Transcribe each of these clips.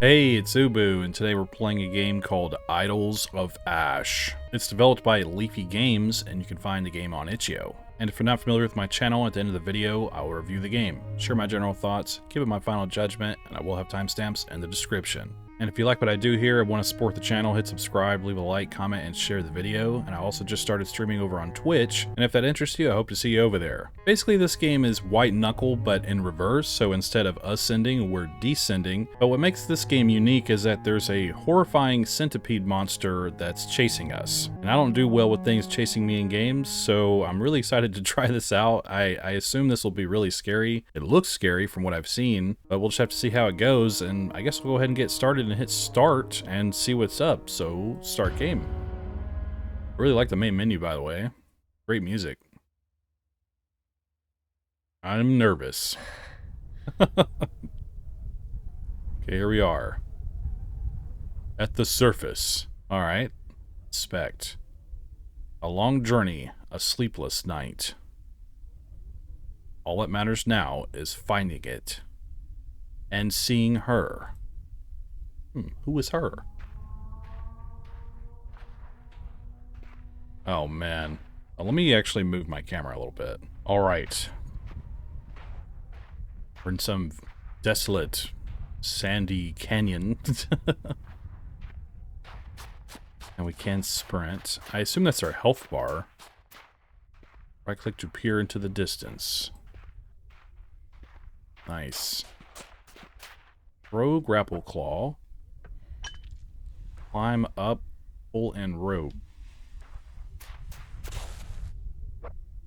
Hey, it's Ubu, and today we're playing a game called Idols of Ash. It's developed by Leafy Games, and you can find the game on itch.io. And if you're not familiar with my channel, at the end of the video, I will review the game, share my general thoughts, give it my final judgment, and I will have timestamps in the description. And if you like what I do here and want to support the channel, hit subscribe, leave a like, comment, and share the video. And I also just started streaming over on Twitch, and if that interests you, I hope to see you over there. Basically, this game is White Knuckle, but in reverse, so instead of ascending, we're descending. But what makes this game unique is that there's a horrifying centipede monster that's chasing us. And I don't do well with things chasing me in games, so I'm really excited to try this out. I assume this will be really scary. It looks scary from what I've seen, but we'll just have to see how it goes, and I guess we'll go ahead and get started and hit start and see what's up. So start game. I really like the main menu, by the way. Great music. I'm nervous. Okay, here we are at the surface. All right. Inspect. A long journey, a sleepless night. All that matters now is finding it and seeing her. Who is her? Oh, man. Let me actually move my camera a little bit. All right. We're in some desolate, sandy canyon. And we can sprint. I assume that's our health bar. Right-click to peer into the distance. Nice. Throw grapple claw. Climb up, pull, and rope.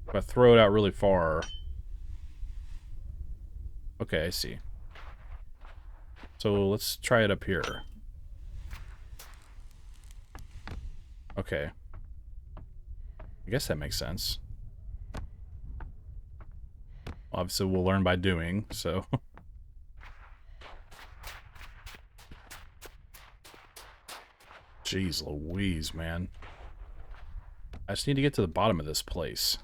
If I throw it out really far... Okay, I see. So let's try it up here. Okay. I guess that makes sense. Obviously, we'll learn by doing, so... Jeez Louise, man. I just need to get to the bottom of this place.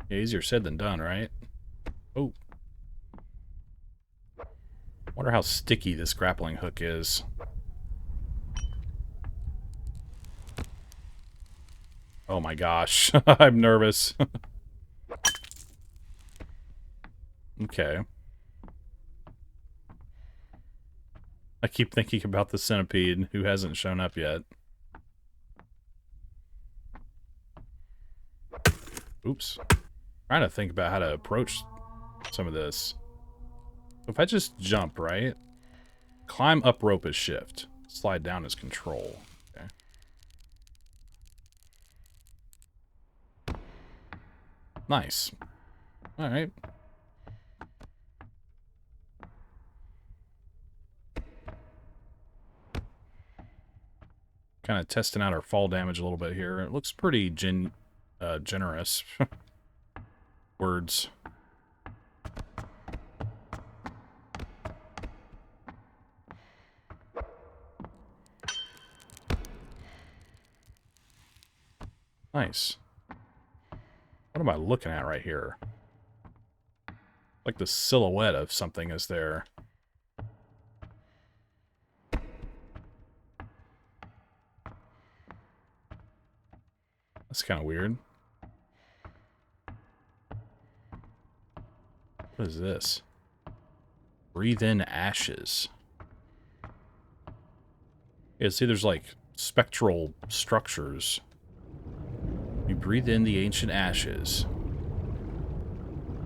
Yeah, easier said than done, right? Oh. Wonder how sticky this grappling hook is. Oh my gosh. I'm nervous. Okay. I keep thinking about the centipede who hasn't shown up yet. Oops. Trying to think about how to approach some of this. If I just jump, right? Climb up rope is shift. Slide down is control. Okay. Nice. Alright. Kind of testing out our fall damage a little bit here. It looks pretty generous. Words. Nice. What am I looking at right here? Like the silhouette of something is there. That's kind of weird. What is this? Breathe in ashes. Yeah, see, there's like spectral structures. You breathe in the ancient ashes.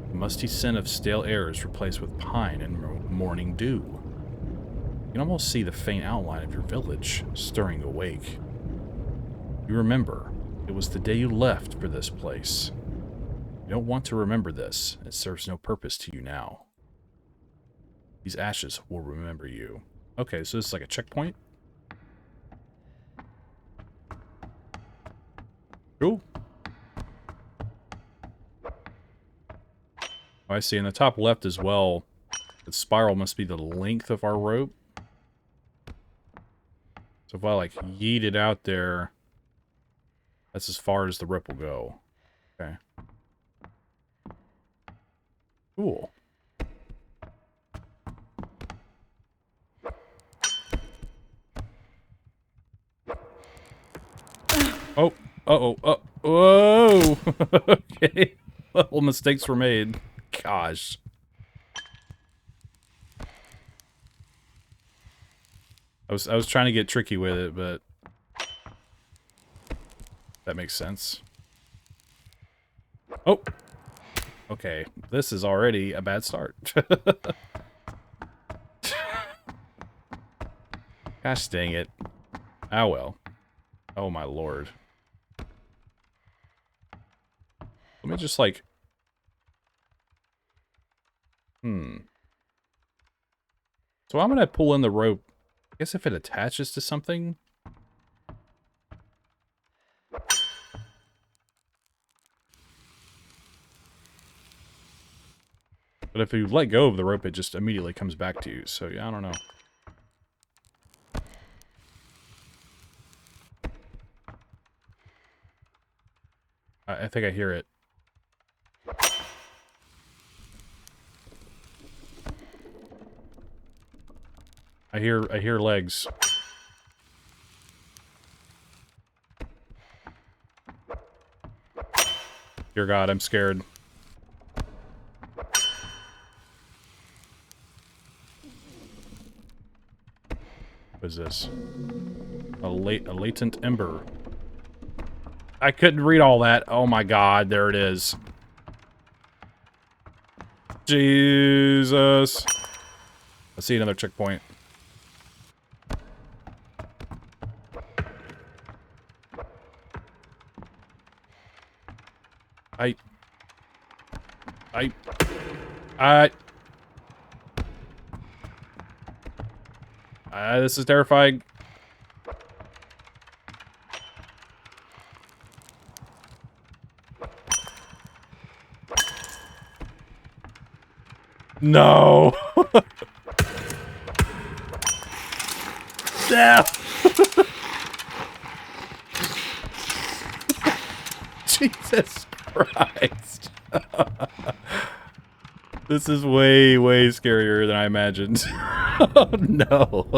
The musty scent of stale air is replaced with pine and morning dew. You can almost see the faint outline of your village stirring awake. You remember, it was the day you left for this place. You don't want to remember this. It serves no purpose to you now. These ashes will remember you. Okay, so this is like a checkpoint? Cool. Oh, I see. In the top left as well, the spiral must be the length of our rope. So if I, like, yeet it out there, that's as far as the rope will go. Okay. Cool. Oh, uh-oh, whoa! Okay, little mistakes were made. Gosh. I was trying to get tricky with it, but that makes sense. Oh! Okay, this is already a bad start. Gosh dang it. Ah well. Oh my lord. Let me just like... So I'm gonna pull in the rope. I guess if it attaches to something... But if you let go of the rope, it just immediately comes back to you. So yeah, I don't know. I think I hear it. I hear legs. Dear God, I'm scared. What is this? A latent ember. I couldn't read all that. Oh my God, there it is. Jesus. I see another checkpoint. This is terrifying. No. No. Jesus Christ. This is way, way scarier than I imagined. Oh no.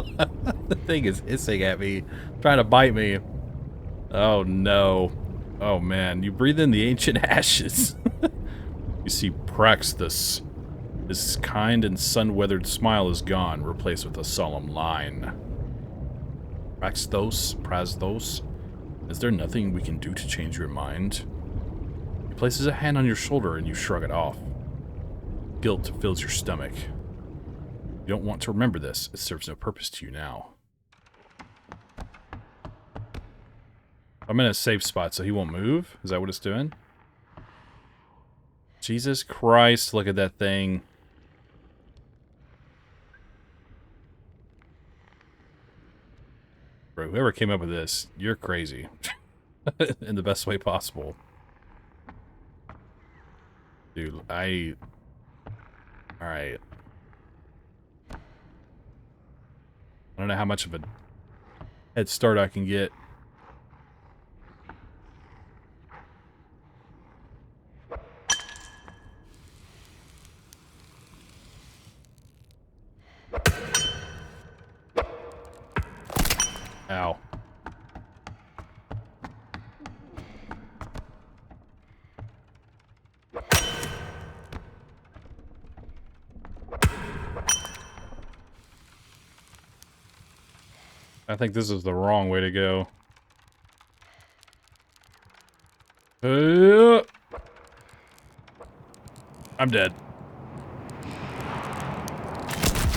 The thing is hissing at me, trying to bite me. Oh no. Oh man, you breathe in the ancient ashes. You see Praxis. His kind and sun-weathered smile is gone, replaced with a solemn line. Praxis, is there nothing we can do to change your mind? He places a hand on your shoulder and you shrug it off. Guilt fills your stomach. You don't want to remember this. It serves no purpose to you now. I'm in a safe spot, so he won't move? Is that what it's doing? Jesus Christ, look at that thing. Bro, whoever came up with this, you're crazy. In the best way possible. Dude, alright. I don't know how much of a head start I can get. Ow. I think this is the wrong way to go. I'm dead.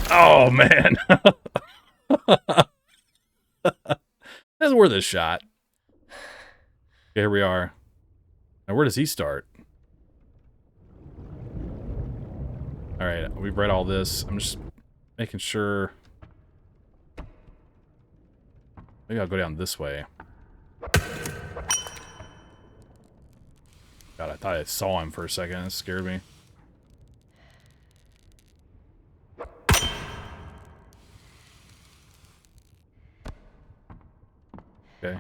Oh, man. That's worth a shot. Okay, here we are. Now, where does he start? Alright, we've read all this. I'm just making sure. Maybe I'll go down this way. God, I thought I saw him for a second. It scared me. Okay.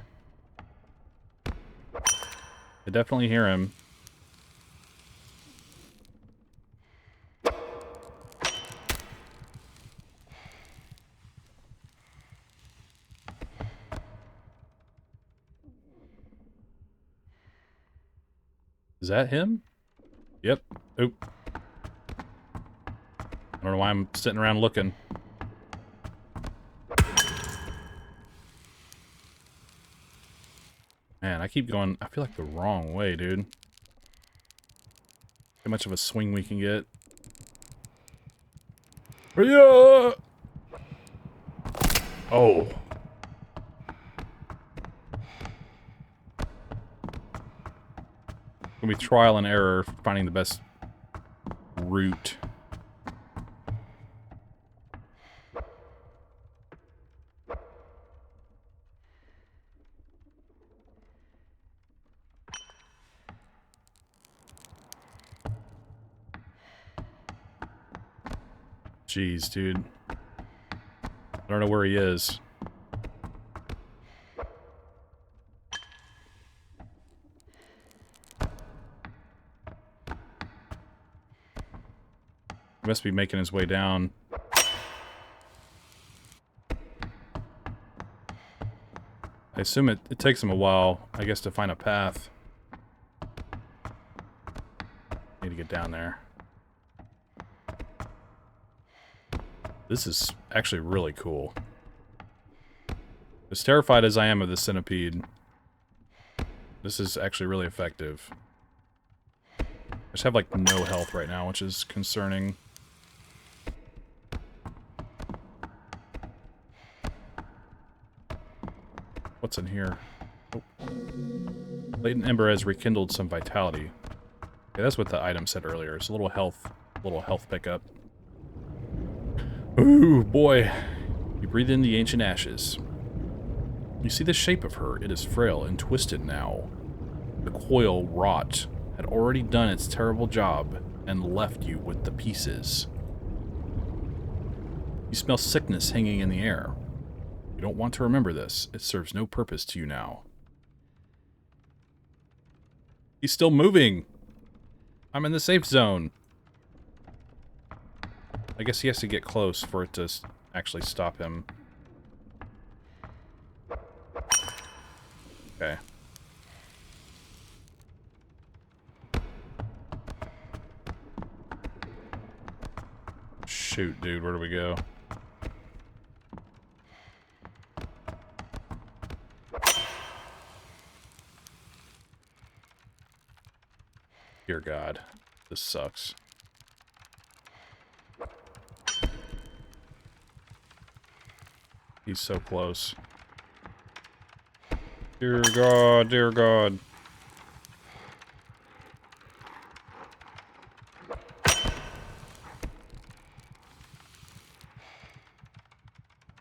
I definitely hear him. Is that him? Yep. Oop. I don't know why I'm sitting around looking. Man, I keep going, I feel like the wrong way, dude. How much of a swing we can get. Yeah! Oh. Gonna be trial and error finding the best route. Jeez, dude. I don't know where he is. He must be making his way down. I assume it takes him a while, I guess, to find a path. Need to get down there. This is actually really cool. As terrified as I am of the centipede, this is actually really effective. I just have, like, no health right now, which is concerning. What's in here? Oh. Latent Ember has rekindled some vitality. Okay, that's what the item said earlier. It's a little health pickup. Ooh, boy. You breathe in the ancient ashes. You see the shape of her. It is frail and twisted now. The coil rot had already done its terrible job and left you with the pieces. You smell sickness hanging in the air. You don't want to remember this. It serves no purpose to you now. He's still moving. I'm in the safe zone. I guess he has to get close for it to actually stop him. Okay. Shoot, dude, where do we go? Dear God, this sucks. He's so close. Dear God, dear God.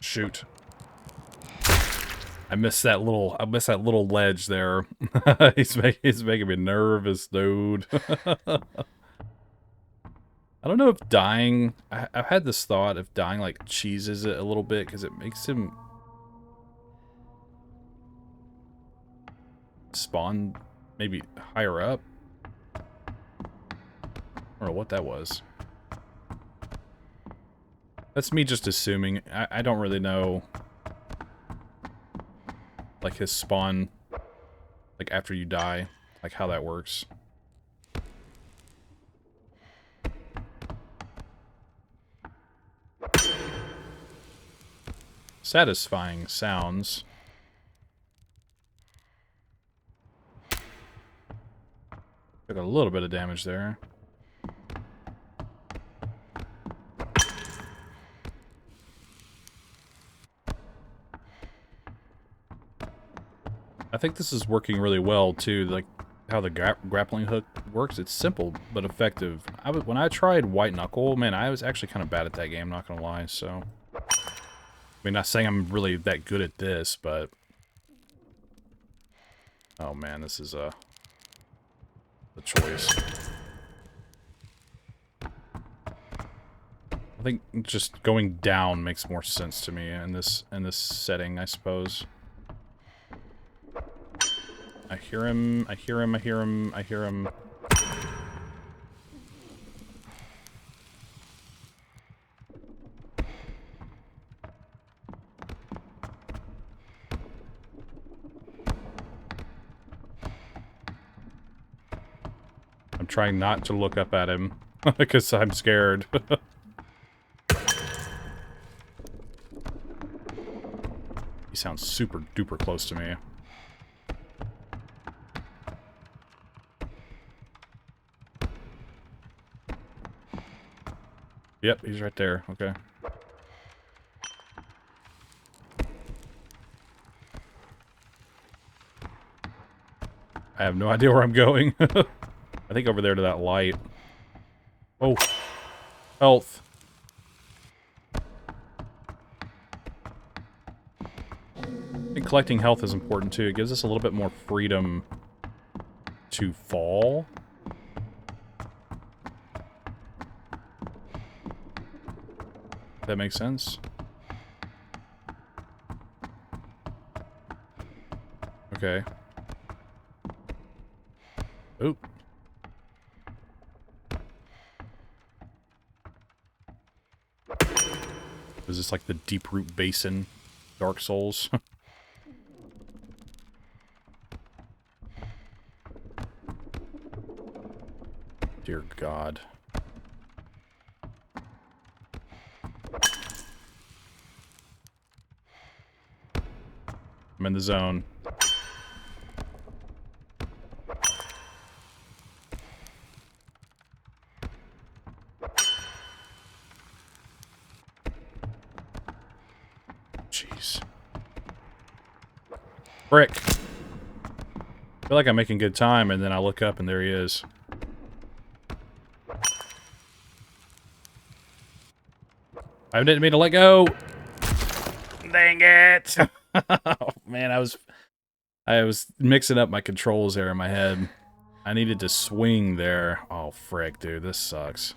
Shoot. I missed that little ledge there. he's making me nervous, dude. I don't know if dying... I've had this thought if dying, like, cheeses it a little bit, because it makes him... spawn maybe higher up. I don't know what that was. That's me just assuming. I don't really know... like, his spawn... like, after you die. Like, how that works. Satisfying sounds. Took a little bit of damage there. I think this is working really well too, like how the grappling hook works. It's simple but effective. When I tried White Knuckle, man, I was actually kind of bad at that game, not gonna lie, so... I mean, not saying I'm really that good at this, but... oh man, this is the choice. I think just going down makes more sense to me in this setting, I suppose. I hear him, I hear him, I hear him, I hear him. trying not to look up at him because I'm scared. He sounds super duper close to me. Yep, he's right there. Okay. I have no idea where I'm going. I think over there to that light. Oh. Health. I think collecting health is important too. It gives us a little bit more freedom to fall. If that makes sense. Okay. Oop. Is this like the Deep Root Basin, Dark Souls? Dear God. I'm in the zone. Jeez. Frick. I feel like I'm making good time, and then I look up and there he is. I didn't mean to let go. Dang it. Oh, man, I was mixing up my controls there in my head. I needed to swing there. Oh, frick, dude, this sucks.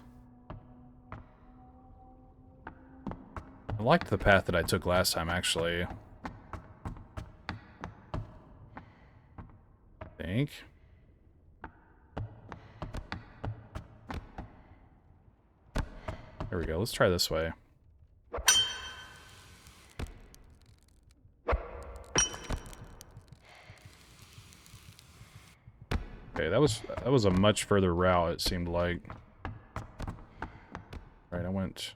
I liked the path that I took last time, actually. I think. There we go. Let's try this way. Okay, that was a much further route, it seemed like. Alright, I went...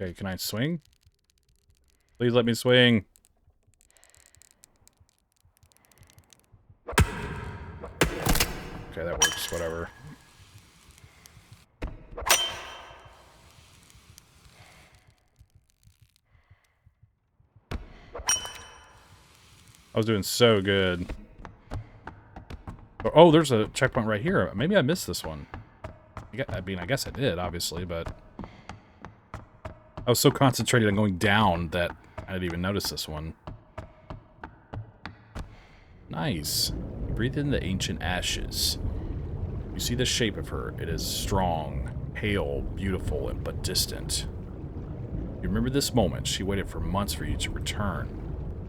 Okay, can I swing? Please let me swing. Okay, that works, whatever. I was doing so good. Oh, there's a checkpoint right here. Maybe I missed this one. I mean, I guess I did, obviously, but... I was so concentrated on going down that I didn't even notice this one. Nice. Breathe in the ancient ashes. You see the shape of her. It is strong, pale, beautiful, but distant. You remember this moment. She waited for months for you to return.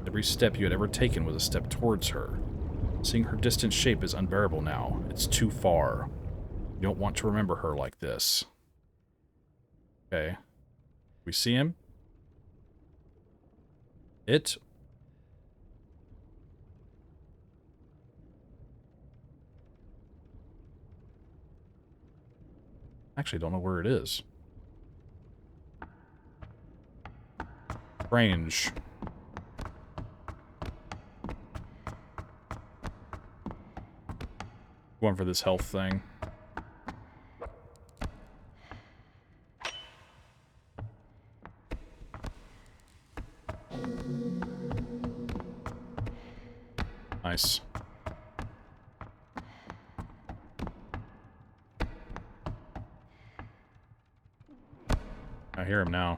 Every step you had ever taken was a step towards her. Seeing her distant shape is unbearable now. It's too far. You don't want to remember her like this. Okay. We see him? It? Actually, don't know where it is. Range. Going for this health thing. Nice. I hear him now.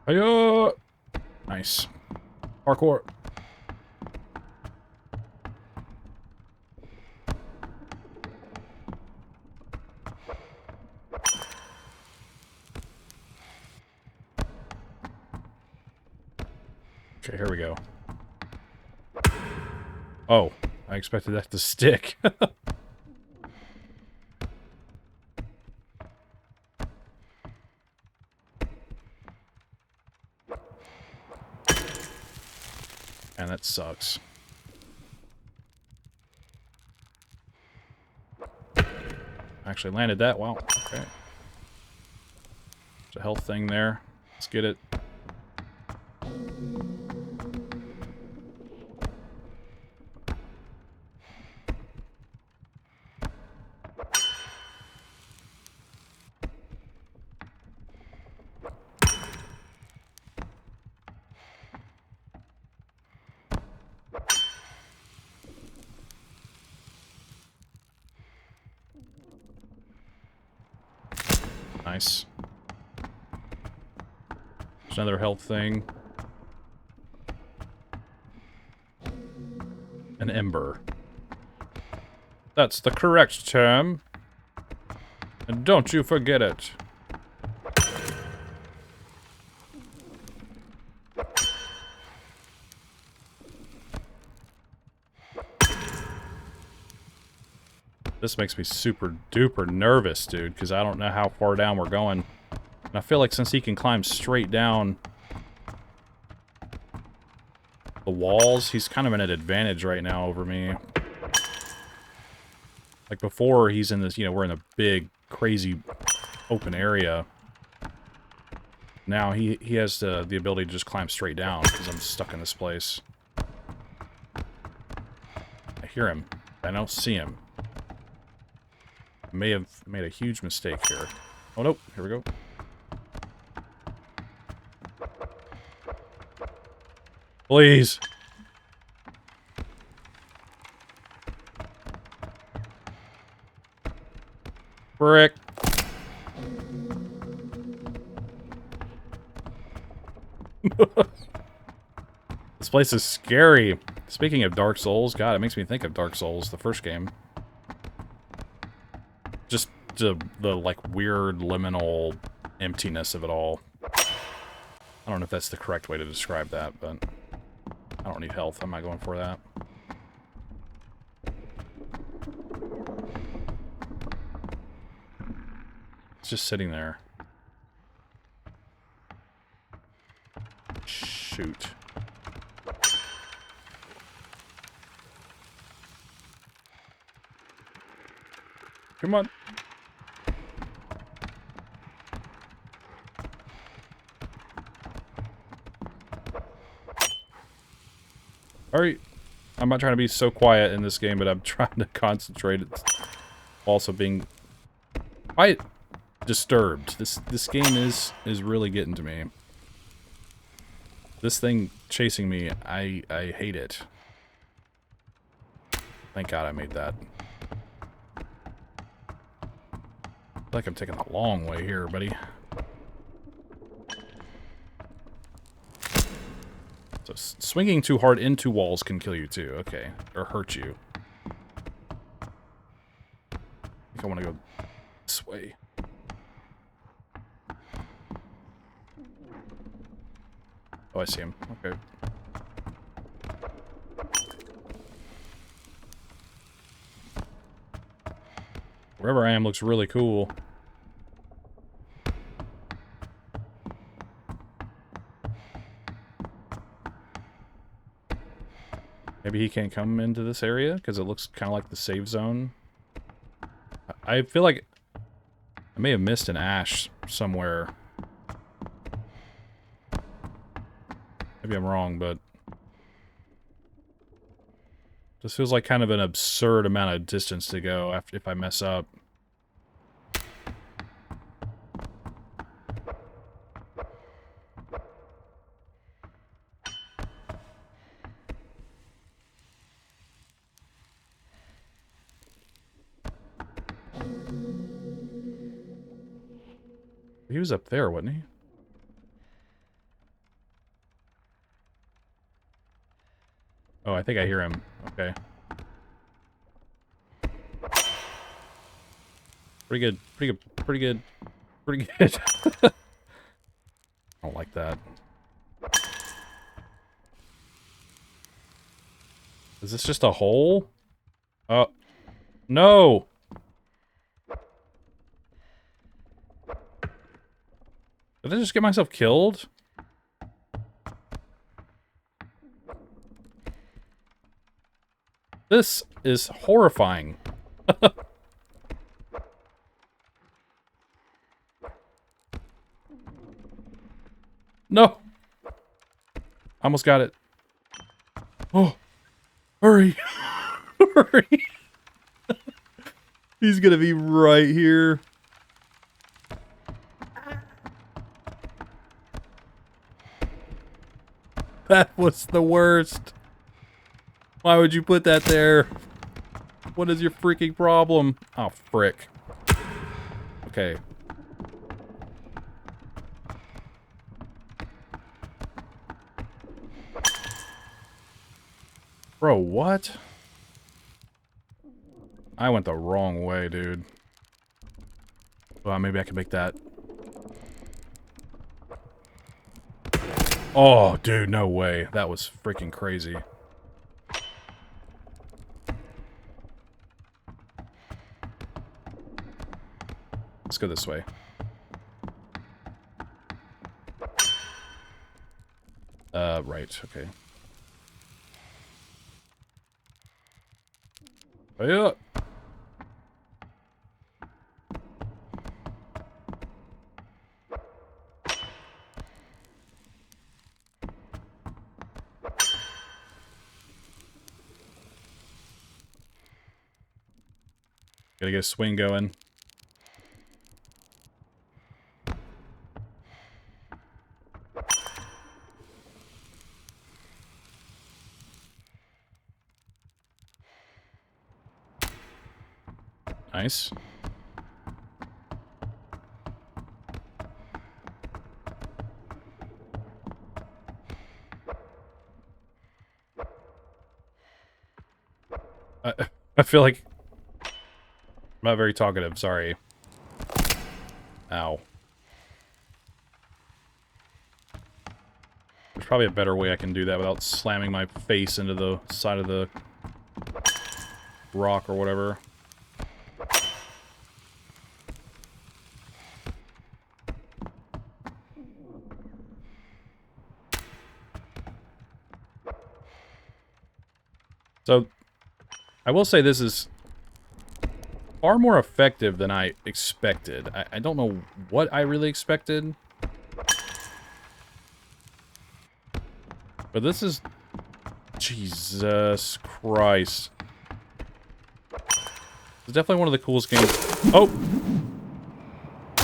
Hiya! Nice. Parkour. Okay, here we go. Oh, I expected that to stick. And that sucks. Actually landed that. Wow. Okay. There's a health thing there. Let's get it. Nice. There's another health thing. An ember. That's the correct term. And don't you forget it. This makes me super duper nervous, dude, because I don't know how far down we're going. And I feel like since he can climb straight down the walls, he's kind of at an advantage right now over me. Like before, he's in this, you know, we're in a big, crazy open area. Now he has the ability to just climb straight down because I'm stuck in this place. I hear him. I don't see him. I may have made a huge mistake here. Oh, nope. Here we go. Please. Frick. This place is scary. Speaking of Dark Souls, God, it makes me think of Dark Souls, the first game. Just the like, weird, liminal emptiness of it all. I don't know if that's the correct way to describe that, but I don't need health. I'm not going for that. It's just sitting there. Shoot. Come on. Alright. I'm not trying to be so quiet in this game, but I'm trying to concentrate. It's also being quite disturbed. This game is really getting to me. This thing chasing me, I hate it. Thank God I made that. I feel like I'm taking the long way here, buddy. So swinging too hard into walls can kill you too, okay. Or hurt you. I think I want to go this way. Oh, I see him. Okay. Wherever I am looks really cool. Maybe he can't come into this area because it looks kind of like the save zone. I feel like I may have missed an ash somewhere. Maybe I'm wrong, but this feels like kind of an absurd amount of distance to go after if I mess up. He was up there, wasn't he? Oh, I think I hear him. Okay. Pretty good. Pretty good. Pretty good. Pretty good. I don't like that. Is this just a hole? Oh. No! Did I just get myself killed? This is horrifying. No! Almost got it. Oh! Hurry! Hurry! He's gonna be right here. That was the worst. Why would you put that there? What is your freaking problem? Oh, frick. Okay. Bro, what? I went the wrong way, dude. Well, maybe I can make that. Oh, dude, no way. That was freaking crazy. Let's go this way. Right, okay. Oh, yeah. Gotta get a swing going. Nice. I feel like I'm not very talkative, sorry. Ow. There's probably a better way I can do that without slamming my face into the side of the rock or whatever. So, I will say this is far more effective than I expected. I don't know what I really expected. But this is... Jesus Christ. It's definitely one of the coolest games. Oh! I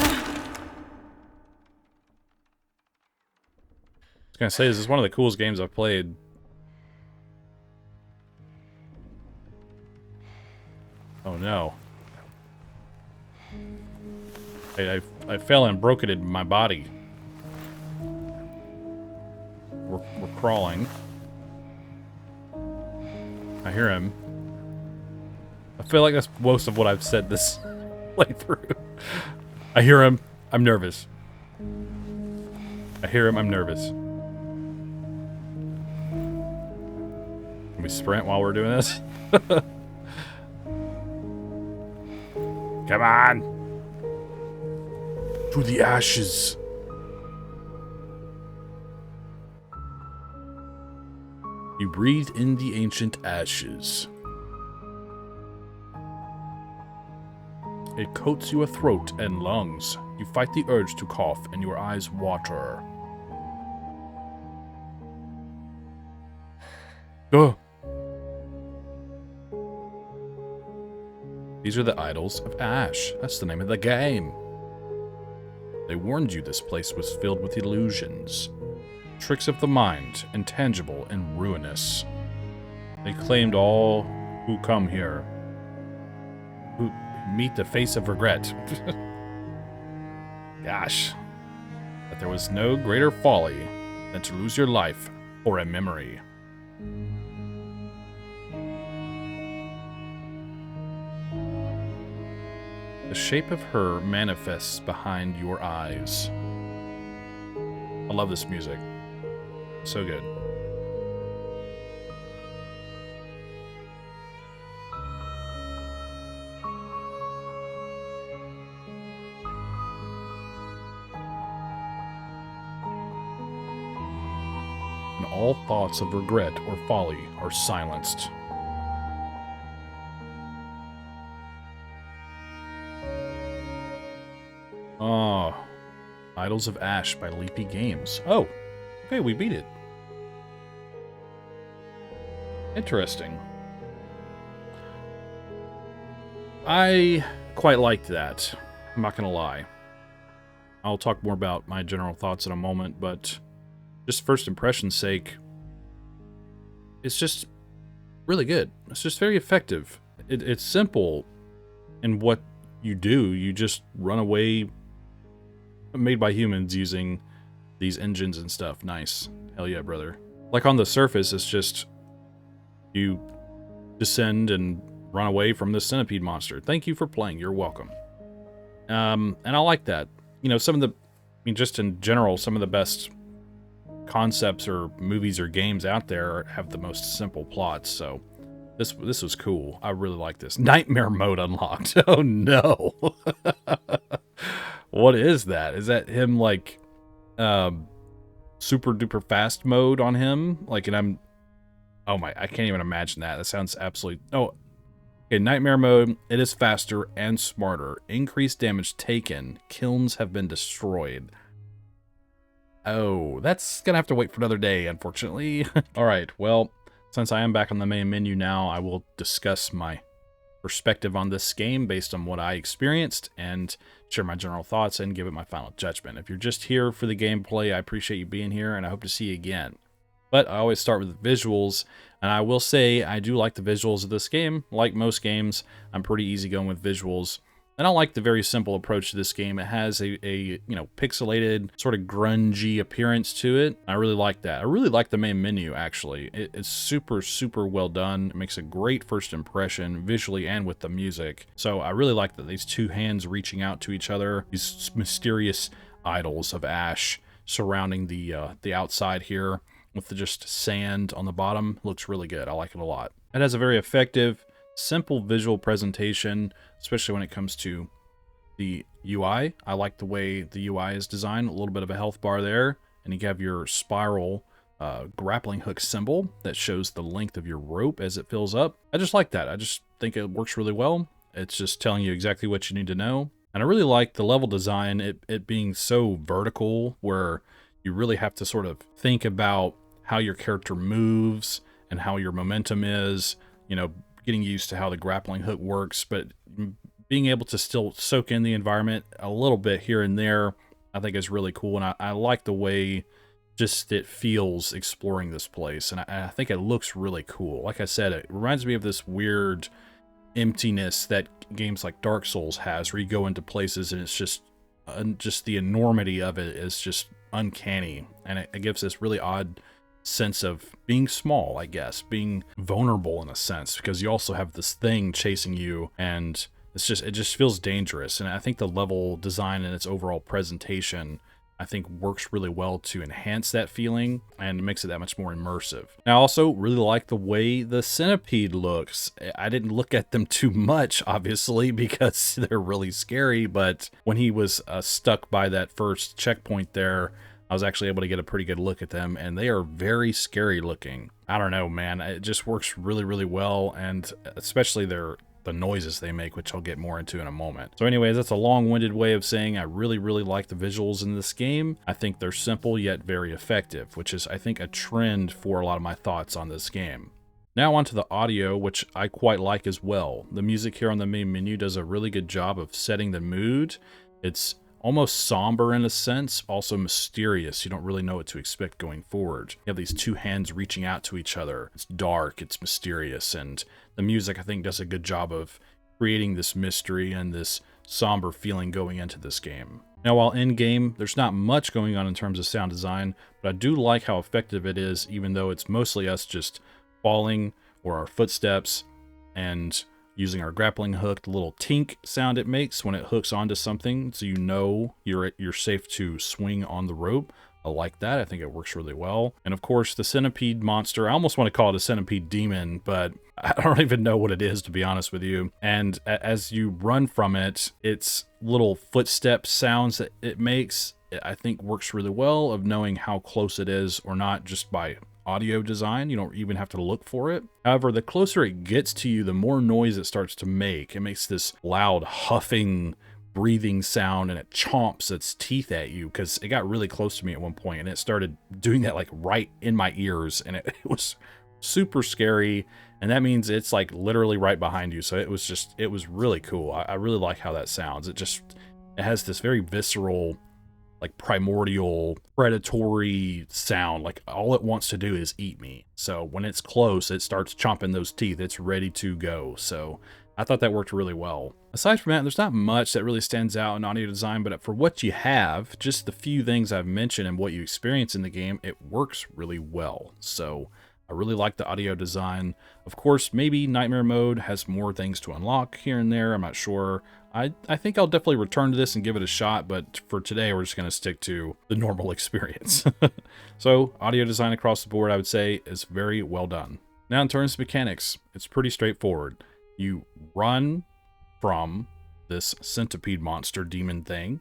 was gonna say, this is one of the coolest games I've played. Oh no. I fell and broke it in my body. We're crawling. I hear him. I feel like that's most of what I've said this playthrough. I hear him. I'm nervous. I hear him. I'm nervous. Can we sprint while we're doing this? Come on! To the ashes. You breathe in the ancient ashes. It coats your throat and lungs. You fight the urge to cough and your eyes water. Ugh. These are the idols of ash. That's the name of the game. They warned you this place was filled with illusions. Tricks of the mind, intangible and ruinous. They claimed all who come here who meet the face of regret. Gosh. That there was no greater folly than to lose your life for a memory. The shape of her manifests behind your eyes. I love this music. So good. all thoughts of regret or folly are silenced. Oh, Idols of Ash by Leafy Games. Oh, okay, we beat it. Interesting. I quite liked that. I'm not gonna lie. I'll talk more about my general thoughts in a moment, but just first impression's sake, it's just really good. It's just very effective. It's simple in what you do. You just run away, made by humans using these engines and stuff. Nice. Hell yeah, brother. Like on the surface, it's just you descend and run away from this centipede monster. Thank you for playing. You're welcome. And I like that. You know, just in general, some of the best concepts or movies or games out there have the most simple plots. So this was cool. I really like this. Nightmare mode unlocked. Oh no. What is that? Is that him like super duper fast mode on him? Like, and oh my, I can't even imagine that. That sounds absolutely... Oh, okay, Nightmare mode. It is faster and smarter. Increased damage taken. Kilns have been destroyed. Oh, that's gonna have to wait for another day, unfortunately. All right, well, since I am back on the main menu now, I will discuss my perspective on this game based on what I experienced and share my general thoughts and give it my final judgment. If you're just here for the gameplay, I appreciate you being here and I hope to see you again. But I always start with the visuals, and I will say I do like the visuals of this game. Like most games, I'm pretty easygoing with visuals. And I like the very simple approach to this game. It has a you know, pixelated, sort of grungy appearance to it. I really like that. I really like the main menu, actually. It's super, super well done. It makes a great first impression, visually and with the music. So I really like that these two hands reaching out to each other, these mysterious idols of ash surrounding the outside here with just sand on the bottom. Looks really good. I like it a lot. It has a very effective, simple visual presentation, especially when it comes to the UI. I like the way the UI is designed. A little bit of a health bar there, and you have your spiral grappling hook symbol that shows the length of your rope as it fills up. I just like that. I just think it works really well. It's just telling you exactly what you need to know. And I really like the level design, it being so vertical, where you really have to sort of think about how your character moves and how your momentum is, you know, getting used to how the grappling hook works, but being able to still soak in the environment a little bit here and there, I think is really cool. And I like the way just it feels exploring this place. And I think it looks really cool. Like I said, it reminds me of this weird emptiness that games like Dark Souls has, where you go into places and it's just the enormity of it is just uncanny. And it gives this really odd sense of being small, I guess, being vulnerable in a sense, because you also have this thing chasing you, and it just feels dangerous. And I think the level design and its overall presentation, I think, works really well to enhance that feeling and makes it that much more immersive. Now, I also really like the way the centipede looks. I didn't look at them too much, obviously, because they're really scary, but when he was stuck by that first checkpoint there, I was actually able to get a pretty good look at them, and they are very scary looking. I don't know, man. It just works really, really well, and especially the noises they make, which I'll get more into in a moment. So anyways, that's a long-winded way of saying I really, really like the visuals in this game. I think they're simple yet very effective, which is, I think, a trend for a lot of my thoughts on this game. Now onto the audio, which I quite like as well. The music here on the main menu does a really good job of setting the mood. It's almost somber in a sense, also mysterious. You don't really know what to expect going forward. You have these two hands reaching out to each other. It's dark, it's mysterious, and the music, I think, does a good job of creating this mystery and this somber feeling going into this game. Now, while in-game, there's not much going on in terms of sound design, but I do like how effective it is, even though it's mostly us just falling or our footsteps and using our grappling hook, the little tink sound it makes when it hooks onto something, so you know you're safe to swing on the rope. I like that. I think it works really well. And of course, the centipede monster, I almost want to call it a centipede demon, but I don't even know what it is, to be honest with you. And as you run from it, its little footstep sounds that it makes, I think, works really well of knowing how close it is or not, just by audio design. You don't even have to look for it. However, the closer it gets to you, the more noise it starts to make. It makes this loud huffing, breathing sound, and it chomps its teeth at you, because it got really close to me at one point and it started doing that like right in my ears, and it was super scary. And that means it's like literally right behind you. So it was really cool. I really like how that sounds. It has this very visceral, like primordial, predatory sound. Like all it wants to do is eat me. So when it's close, it starts chomping those teeth. It's ready to go. So I thought that worked really well. Aside from that, there's not much that really stands out in audio design, but for what you have, just the few things I've mentioned and what you experience in the game, it works really well. So I really like the audio design. Of course, maybe Nightmare Mode has more things to unlock here and there. I'm not sure. I think I'll definitely return to this and give it a shot, but for today, we're just going to stick to the normal experience. So, audio design across the board, I would say, is very well done. Now, in terms of mechanics, it's pretty straightforward. You run from this centipede monster demon thing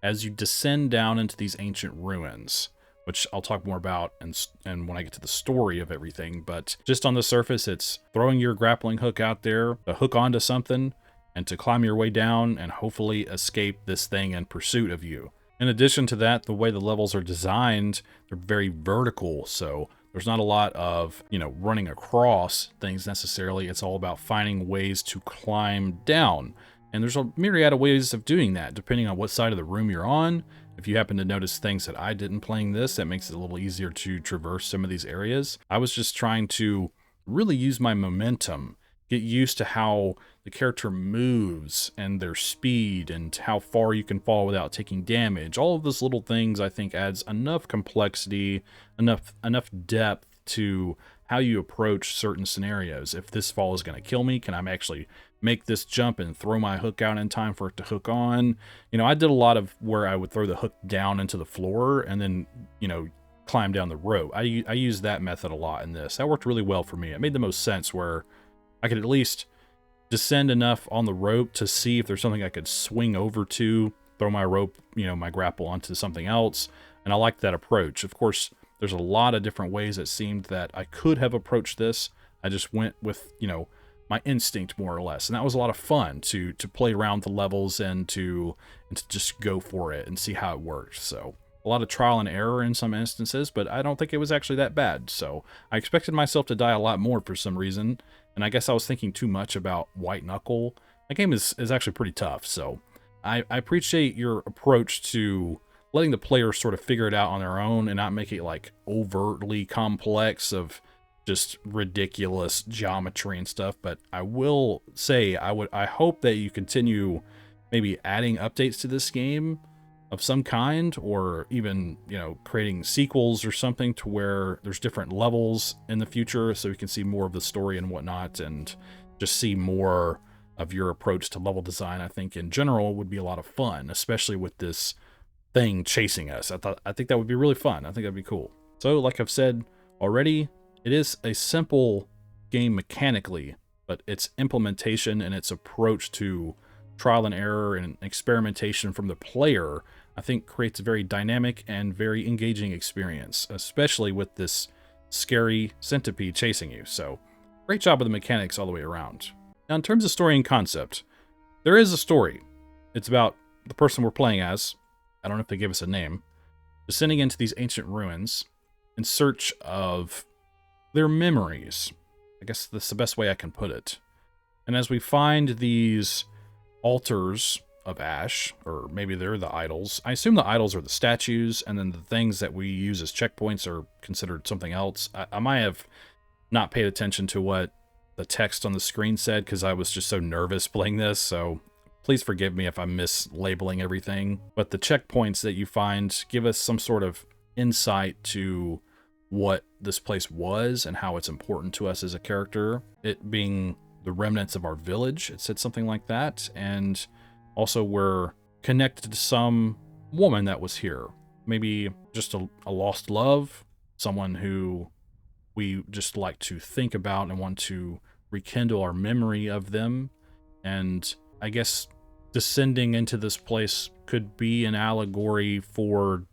as you descend down into these ancient ruins, which I'll talk more about and when I get to the story of everything. But just on the surface, it's throwing your grappling hook out there to hook onto something and to climb your way down and hopefully escape this thing in pursuit of you. In addition to that, the way the levels are designed, they're very vertical, so there's not a lot of, running across things necessarily. It's all about finding ways to climb down. And there's a myriad of ways of doing that, depending on what side of the room you're on. If you happen to notice things that I didn't playing this, that makes it a little easier to traverse some of these areas. I was just trying to really use my momentum, get used to how the character moves and their speed and how far you can fall without taking damage. All of those little things I think adds enough complexity, enough depth to how you approach certain scenarios. If this fall is going to kill me, can I actually make this jump and throw my hook out in time for it to hook on? I did a lot of where I would throw the hook down into the floor and then, climb down the rope. I used that method a lot in this. That worked really well for me. It made the most sense where I could at least descend enough on the rope to see if there's something I could swing over to, throw my rope, my grapple onto something else. And I liked that approach. Of course, there's a lot of different ways it seemed that I could have approached this. I just went with, my instinct more or less. And that was a lot of fun to play around the levels and to just go for it and see how it worked. So a lot of trial and error in some instances, but I don't think it was actually that bad. So I expected myself to die a lot more for some reason. And I guess I was thinking too much about White Knuckle. That game is actually pretty tough. So I appreciate your approach to letting the player sort of figure it out on their own and not make it like overtly complex of just ridiculous geometry and stuff. But I will say I hope that you continue maybe adding updates to this game of some kind, or even, creating sequels or something to where there's different levels in the future so we can see more of the story and whatnot, and just see more of your approach to level design. I think in general would be a lot of fun, especially with this thing chasing us. I think that would be really fun. I think that'd be cool. So like I've said already, it is a simple game mechanically, but its implementation and its approach to trial and error and experimentation from the player, I think creates a very dynamic and very engaging experience, especially with this scary centipede chasing you. So great job with the mechanics all the way around. Now, in terms of story and concept, there is a story. It's about the person we're playing as, I don't know if they give us a name, descending into these ancient ruins in search of their memories. I guess that's the best way I can put it. And as we find these altars of ash, or maybe they're the idols. I assume the idols are the statues, and then the things that we use as checkpoints are considered something else. I might have not paid attention to what the text on the screen said because I was just so nervous playing this, so please forgive me if I'm mislabeling everything. But the checkpoints that you find give us some sort of insight to what this place was and how it's important to us as a character. It being the remnants of our village, it said something like that, and also we're connected to some woman that was here. Maybe just a lost love, someone who we just like to think about and want to rekindle our memory of them. And I guess descending into this place could be an allegory for,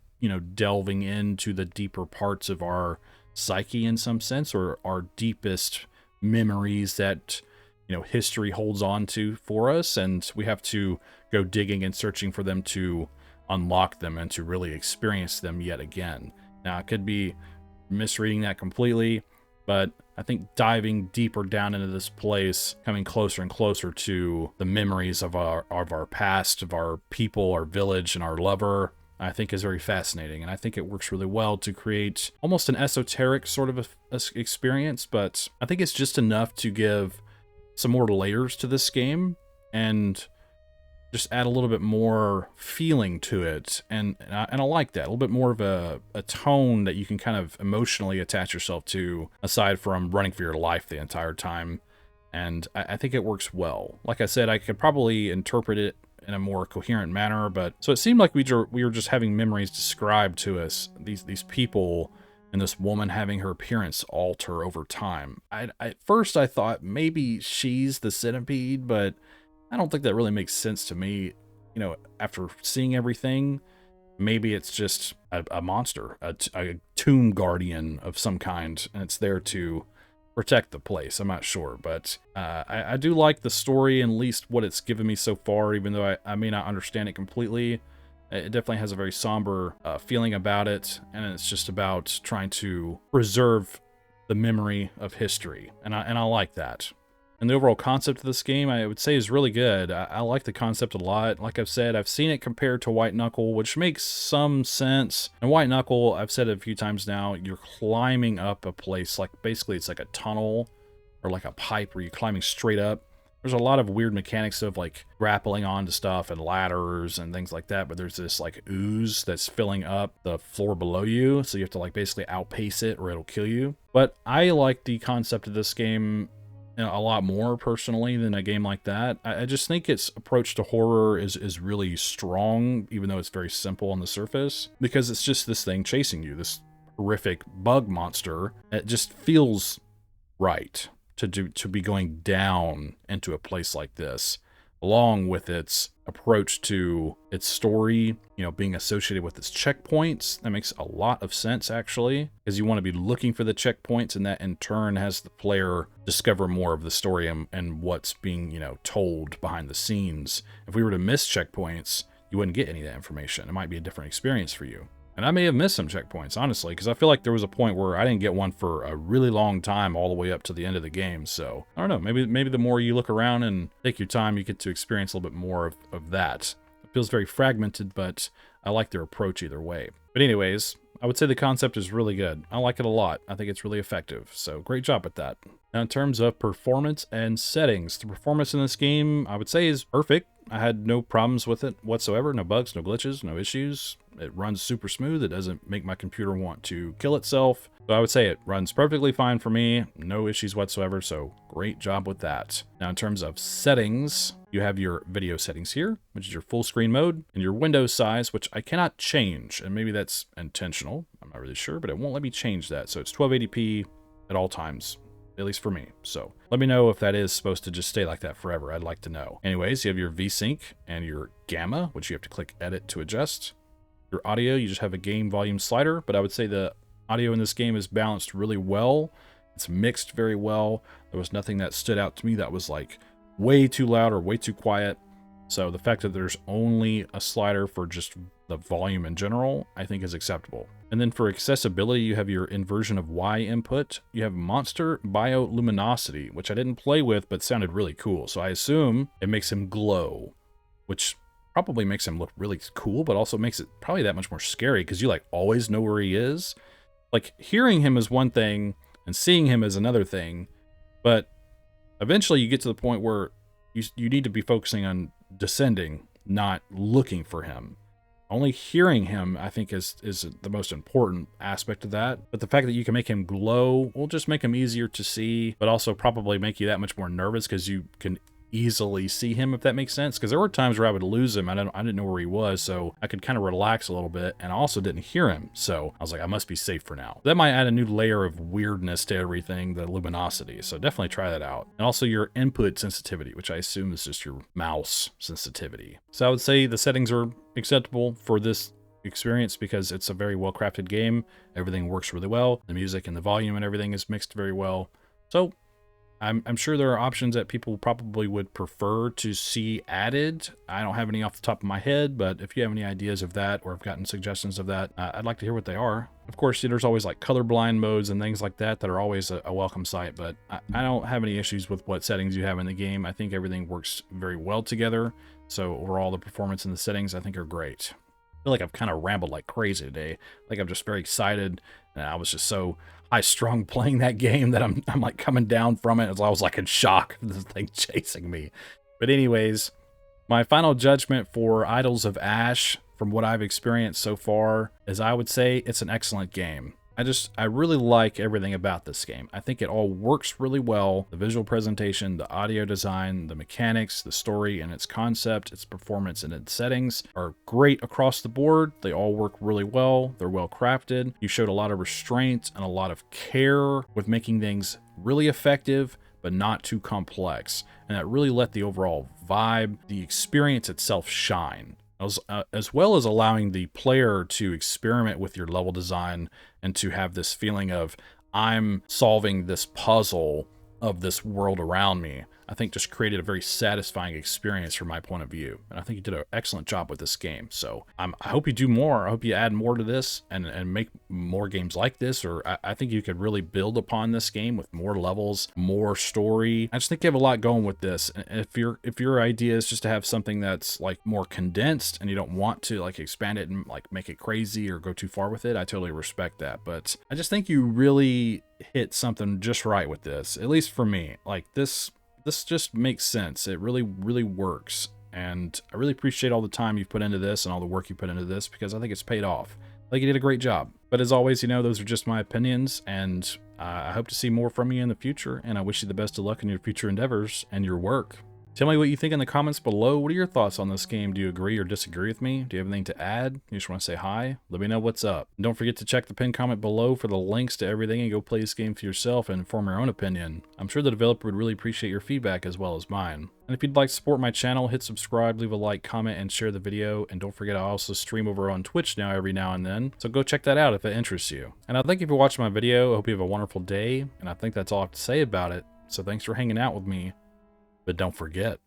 delving into the deeper parts of our psyche in some sense, or our deepest memories that, you know, history holds on to for us, and we have to go digging and searching for them to unlock them and to really experience them yet again. Now, I could be misreading that completely, but I think diving deeper down into this place, coming closer and closer to the memories of our past, of our people, our village, and our lover, I think is very fascinating. And I think it works really well to create almost an esoteric sort of a experience, but I think it's just enough to give some more layers to this game and just add a little bit more feeling to it, and I like that. A little bit more of a tone that you can kind of emotionally attach yourself to, aside from running for your life the entire time. And I think it works well. Like I said, I could probably interpret it in a more coherent manner, but so it seemed like we were just having memories described to us, these people and this woman having her appearance alter over time. At first I thought maybe she's the centipede, but I don't think that really makes sense to me. You know, after seeing everything, maybe it's just a monster, a tomb guardian of some kind, and it's there to protect the place. I'm not sure, but I do like the story, and at least what it's given me so far, even though I may not understand it completely. It definitely has a very somber feeling about it, and it's just about trying to preserve the memory of history, and I like that. And the overall concept of this game, I would say, is really good. I like the concept a lot. Like I've said, I've seen it compared to White Knuckle, which makes some sense. And White Knuckle, I've said it a few times now, you're climbing up a place, like basically it's like a tunnel or like a pipe where you're climbing straight up. There's a lot of weird mechanics of like grappling onto stuff and ladders and things like that, but there's this like ooze that's filling up the floor below you, so you have to like basically outpace it or it'll kill you. But I like the concept of this game a lot more personally than a game like that. I just think its approach to horror is really strong, even though it's very simple on the surface, because it's just this thing chasing you, this horrific bug monster. It just feels right to be going down into a place like this, along with its approach to its story, you know, being associated with its checkpoints. That makes a lot of sense, actually, because you want to be looking for the checkpoints, and that in turn has the player discover more of the story and what's being, you know, told behind the scenes. If we were to miss checkpoints, you wouldn't get any of that information. It might be a different experience for you. And I may have missed some checkpoints, honestly, because I feel like there was a point where I didn't get one for a really long time, all the way up to the end of the game. So, I don't know, maybe the more you look around and take your time, you get to experience a little bit more of that. It feels very fragmented, but I like their approach either way. But anyways, I would say the concept is really good. I like it a lot. I think it's really effective. So, great job with that. Now, in terms of performance and settings, the performance in this game, I would say, is perfect. I had no problems with it whatsoever. No bugs, no glitches, no issues. It runs super smooth. It doesn't make my computer want to kill itself. So I would say it runs perfectly fine for me. No issues whatsoever. So great job with that. Now, in terms of settings, you have your video settings here, which is your full screen mode, and your window size, which I cannot change. And maybe that's intentional. I'm not really sure, but it won't let me change that. So it's 1280p at all times, at least for me. So let me know if that is supposed to just stay like that forever. I'd like to know. Anyways, you have your VSync and your gamma, which you have to click edit to adjust. Your audio, you just have a game volume slider, but I would say the audio in this game is balanced really well. It's mixed very well. There was nothing that stood out to me that was like way too loud or way too quiet. So the fact that there's only a slider for just the volume in general, I think is acceptable. And then for accessibility, you have your inversion of Y input. You have monster bioluminosity, which I didn't play with, but sounded really cool. So I assume it makes him glow, which probably makes him look really cool, but also makes it probably that much more scary, because you like always know where he is. Like hearing him is one thing and seeing him is another thing, but eventually you get to the point where you need to be focusing on descending, not looking for him. Only hearing him, I think, is the most important aspect of that. But the fact that you can make him glow will just make him easier to see, but also probably make you that much more nervous, because you can easily see him, if that makes sense. Because there were times where I would lose him. I didn't know where he was, so I could kind of relax a little bit, and I also didn't hear him. So I was like, I must be safe for now. That might add a new layer of weirdness to everything, the luminosity. So definitely try that out. And also your input sensitivity, which I assume is just your mouse sensitivity. So I would say the settings are acceptable for this experience because it's a very well crafted game. Everything works really well. The music and the volume and everything is mixed very well. So I'm sure there are options that people probably would prefer to see added. I don't have any off the top of my head, but if you have any ideas of that or have gotten suggestions of that, I'd like to hear what they are. Of course, there's always like colorblind modes and things like that that are always a welcome sight, but I don't have any issues with what settings you have in the game. I think everything works very well together. So overall, the performance and the settings I think are great. I feel like I've kind of rambled like crazy today. Like I'm just very excited, and I was just so high-strung playing that game that I'm like coming down from it as I was like in shock of this thing chasing me. But anyways, my final judgment for Idols of Ash, from what I've experienced so far, is I would say it's an excellent game. I really like everything about this game. I think it all works really well. The visual presentation, the audio design, the mechanics, the story and its concept, its performance and its settings are great across the board. They all work really well. They're well crafted. You showed a lot of restraint and a lot of care with making things really effective, but not too complex. And that really let the overall vibe, the experience itself shine. As well as allowing the player to experiment with your level design and to have this feeling of, I'm solving this puzzle of this world around me. I think just created a very satisfying experience from my point of view. And I think you did an excellent job with this game. So I hope you do more. I hope you add more to this and make more games like this. Or I think you could really build upon this game with more levels, more story. I just think you have a lot going with this. And if your idea is just to have something that's like more condensed and you don't want to like expand it and like make it crazy or go too far with it, I totally respect that. But I just think you really hit something just right with this, at least for me. Like this just makes sense. It really works, and I really appreciate all the time you've put into this and all the work you put into this, because I think it's paid off. Like, you did a great job. But as always, you know, those are just my opinions, and I hope to see more from you in the future, and I wish you the best of luck in your future endeavors and your work. Tell me what you think in the comments below. What are your thoughts on this game? Do you agree or disagree with me? Do you have anything to add? You just want to say hi? Let me know what's up. And don't forget to check the pinned comment below for the links to everything and go play this game for yourself and form your own opinion. I'm sure the developer would really appreciate your feedback as well as mine. And if you'd like to support my channel, hit subscribe, leave a like, comment, and share the video. And don't forget, I also stream over on Twitch now every now and then. So go check that out if it interests you. And I thank you for watching my video. I hope you have a wonderful day. And I think that's all I have to say about it. So thanks for hanging out with me. But don't forget.